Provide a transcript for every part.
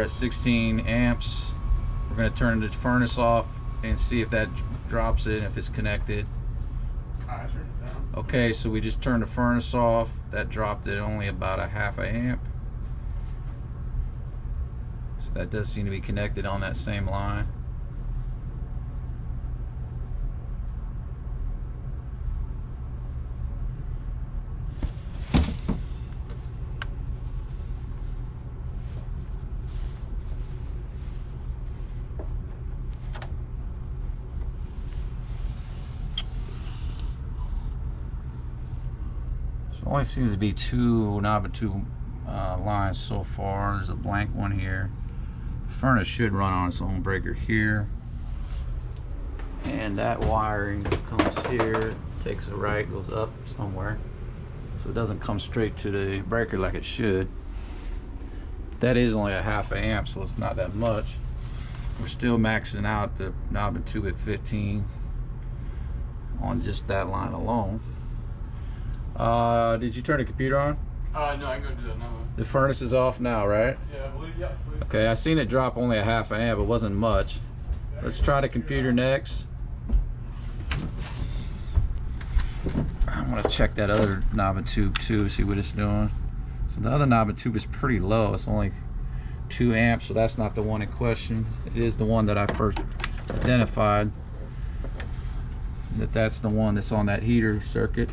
at 16 amps. We're going to turn the furnace off and see if that drops it, if it's connected. I turned it down. Okay, so we just turned the furnace off. That dropped it only about a half a amp. So that does seem to be connected on that same line. Only seems to be two knob and tube lines so far. There's a blank one here. The furnace should run on its own breaker here, and that wiring comes here, takes a right, goes up somewhere, so it doesn't come straight to the breaker like it should. That is only a half a amp, so it's not that much. We're still maxing out the knob and tube at 15 on just that line alone. Did you turn the computer on? No, I can go do that now. The furnace is off now, right? Yeah, I believe, yeah. Okay, I seen it drop only a half a amp. It wasn't much. Let's try the computer next. I'm gonna check that other knob and tube too, see what it's doing. So the other knob and tube is pretty low. It's only 2 amps, so that's not the one in question. It is the one that I first identified. That's the one that's on that heater circuit.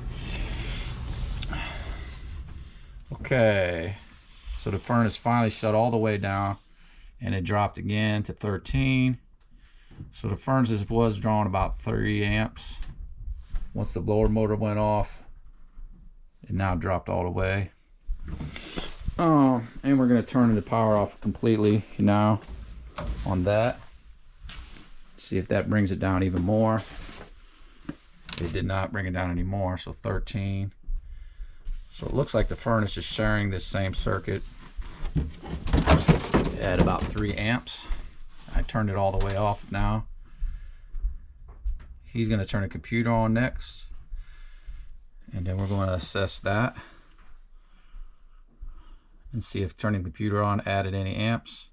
Okay, so the furnace finally shut all the way down and it dropped again to 13. So the furnace was drawing about 30 amps. Once the blower motor went off, it now dropped all the way. And we're going to turn the power off completely now on that. See if that brings it down even more. It did not bring it down anymore, so 13. So it looks like the furnace is sharing this same circuit at about 3 amps. I turned it all the way off now. He's going to turn the computer on next, and then we're going to assess that and see if turning the computer on added any amps.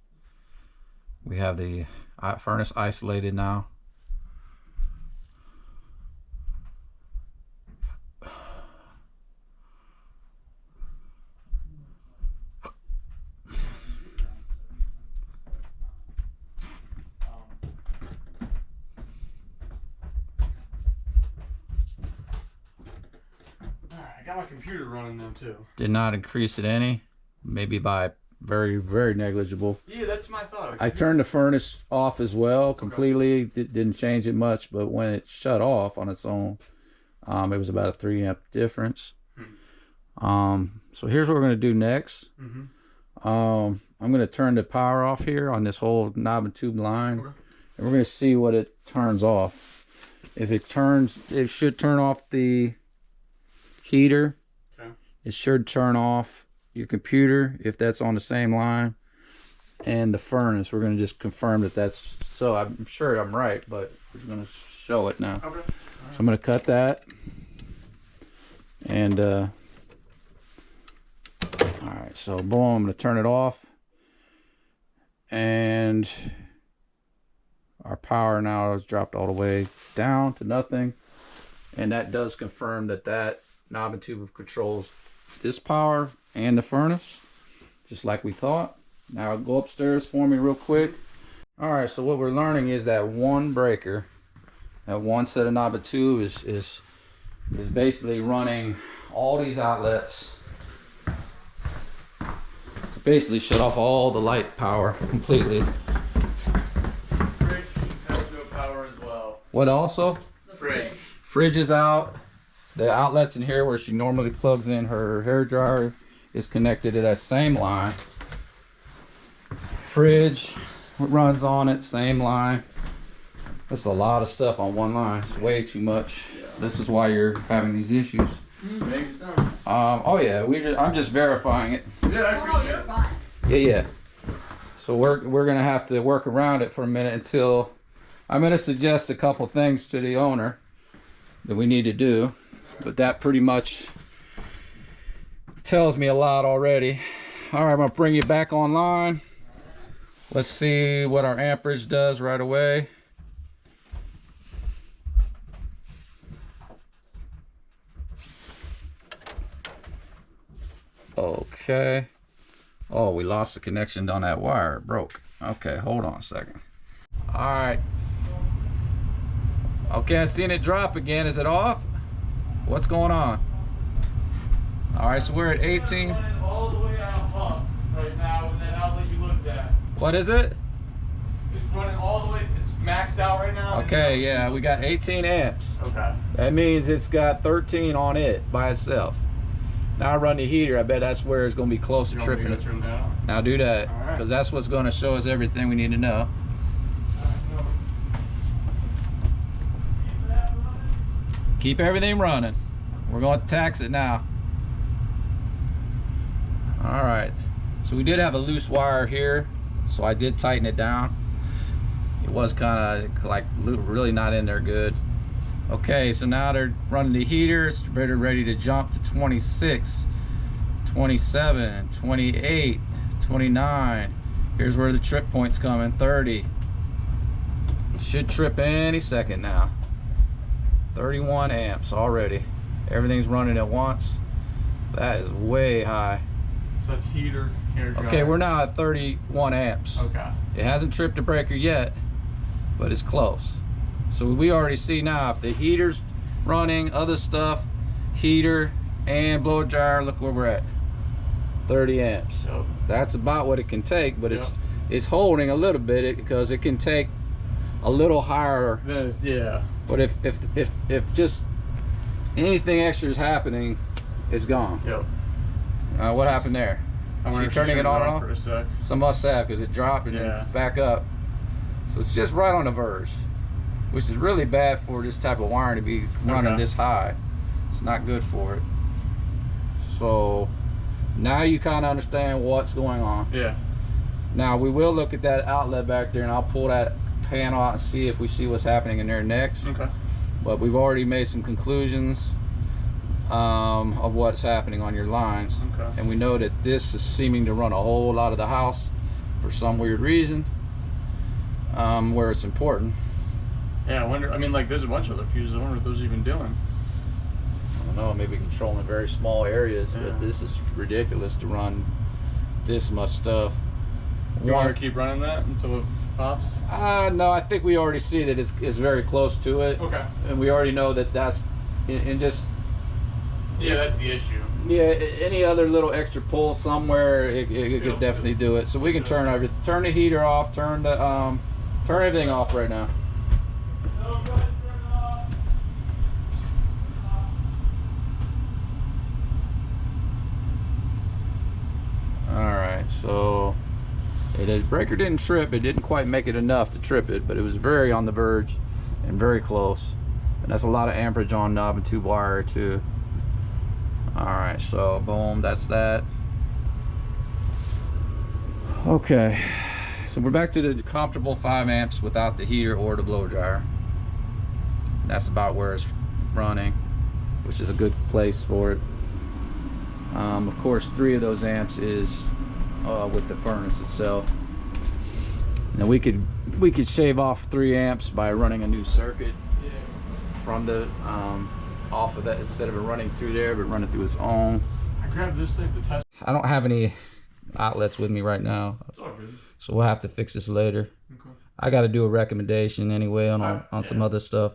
We have the furnace isolated now. I got my computer running now too. Did not increase it any, maybe by very negligible. Yeah, that's my thought. I turned the furnace off as well completely. Didn't change it much, but when it shut off on its own, it was about a 3 amp difference. So here's what we're going to do next. I'm going to turn the power off here on this whole knob and tube line, and we're going to see what it turns off. If it turns, it should turn off the heater. Okay. It should turn off your computer if that's on the same line, and the furnace. We're going to just confirm that that's so. I'm sure I'm right, but we're going to show it now. Okay. Right. So I'm going to cut that, and all right, so boom, I'm going to turn it off, and our power now has dropped all the way down to nothing, and that does confirm that that knob and tube controls this power and the furnace, just like we thought. Now I'll go upstairs for me real quick. All right, so what we're learning is that one breaker, that one set of knob and tube is basically running all these outlets. Basically shut off all the light power completely. Fridge has no power as well. What also? The fridge. Fridge is out. The outlets in here where she normally plugs in her hair dryer is connected to that same line. Fridge runs on it, same line. That's a lot of stuff on one line. It's way too much. Yeah. This is why you're having these issues. Makes sense. Oh yeah, I'm just verifying it. Yeah, I appreciate it. Fine. Yeah. So we're gonna have to work around it for a minute until I'm gonna suggest a couple things to the owner that we need to do, but that pretty much tells me a lot already. All right, I'm gonna bring you back online. Let's see what our amperage does right away. Okay. Oh, we lost the connection on that wire. It broke. Okay, hold on a second. All right. Okay, I seen it drop again. Is it off? What's going on? All right, so we're at 18. It's running all the way out up right now with that outlet you looked at. What is it? It's running all the way. It's maxed out right now. Okay, yeah, we got 18 amps. Okay. That means it's got 13 on it by itself. Now I run the heater. I bet that's where it's going to be close to tripping it. Turn down. Now do that, All right. because that's what's going to show us everything we need to know. Keep everything running. We're going to tax it now. All right. So we did have a loose wire here, so I did tighten it down. It was kind of like really not in there good. Okay, so now they're running the heater. It's ready to jump to 26, 27, 28, 29. Here's where the trip point's coming, 30. Should trip any second now. 31 amps already. Everything's running at once. That is way high. So that's heater, hair dryer. Okay, we're now at 31 amps. Okay. It hasn't tripped a breaker yet, but it's close. So we already see now if the heater's running, other stuff, heater and blow dryer, look where we're at. 30 amps. Yep. That's about what it can take, but Yep. it's holding a little bit because it can take a little higher. Yeah. But if just anything extra is happening, it's gone. Yep. What happened there? I wonder She if turning it on and off? for a sec. Some must have, because it dropped and then Yeah. it's back up. So it's just right on the verge, which is really bad for this type of wiring to be running Okay. this high. It's not good for it. So now you kind of understand what's going on. Yeah. Now we will look at that outlet back there, and I'll pull that panel out and see if we see what's happening in there next. Okay. But we've already made some conclusions of what's happening on your lines. Okay. And we know that this is seeming to run a whole lot of the house for some weird reason, where it's important. Yeah, I wonder. I mean, like, there's a bunch of other fuses. I wonder what those are even doing. I don't know, maybe controlling very small areas, Yeah. but this is ridiculous to run this much stuff. You want to keep running that until it pops? No, I think we already see that it's very close to it. Okay. And we already know that that's, and just, Yeah, that's the issue. yeah, any other little extra pull somewhere, it It'll could definitely do. do it. So we can It'll turn the heater off, turn everything off right now. Alright, so the breaker didn't trip. It didn't quite make it enough to trip it, but it was very on the verge and very close. And that's a lot of amperage on knob and tube wire too. Alright, so boom, that's that. Okay, so we're back to the comfortable 5 amps without the heater or the blow dryer. That's about where it's running, which is a good place for it. Of course, 3 of those amps is with the furnace itself. Now we could shave off 3 amps by running a new circuit from the off of that, instead of it running through there, but running through its own. I grabbed this thing to test. I don't have any outlets with me right now, It's all good. so we'll have to fix this later. Okay. I got to do a recommendation anyway on some yeah. other stuff.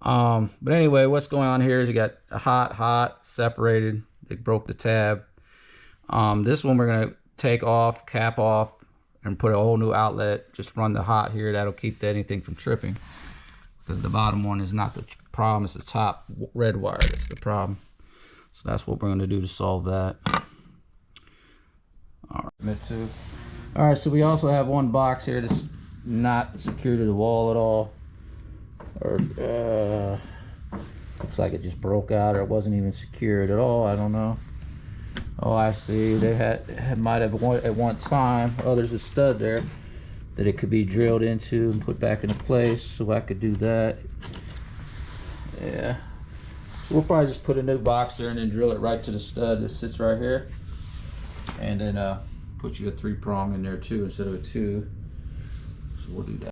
But anyway, what's going on here is you got a hot separated. They broke the tab. This one we're gonna take off, cap off, and put a whole new outlet. Just run the hot here. That'll keep anything from tripping, because the bottom one is not the problem. It's the top red wire that's the problem. So that's what we're gonna do to solve that. All right, all right, so we also have one box here that's not secured to the wall at all, or looks like it just broke out, or it wasn't even secured at all. I don't know. Oh, I see. They might have at one time. Oh, there's a stud there that it could be drilled into and put back into place, so I could do that. Yeah. So we'll probably just put a new box there and then drill it right to the stud that sits right here, and then put you a 3-prong in there too instead of a 2. So we'll do that.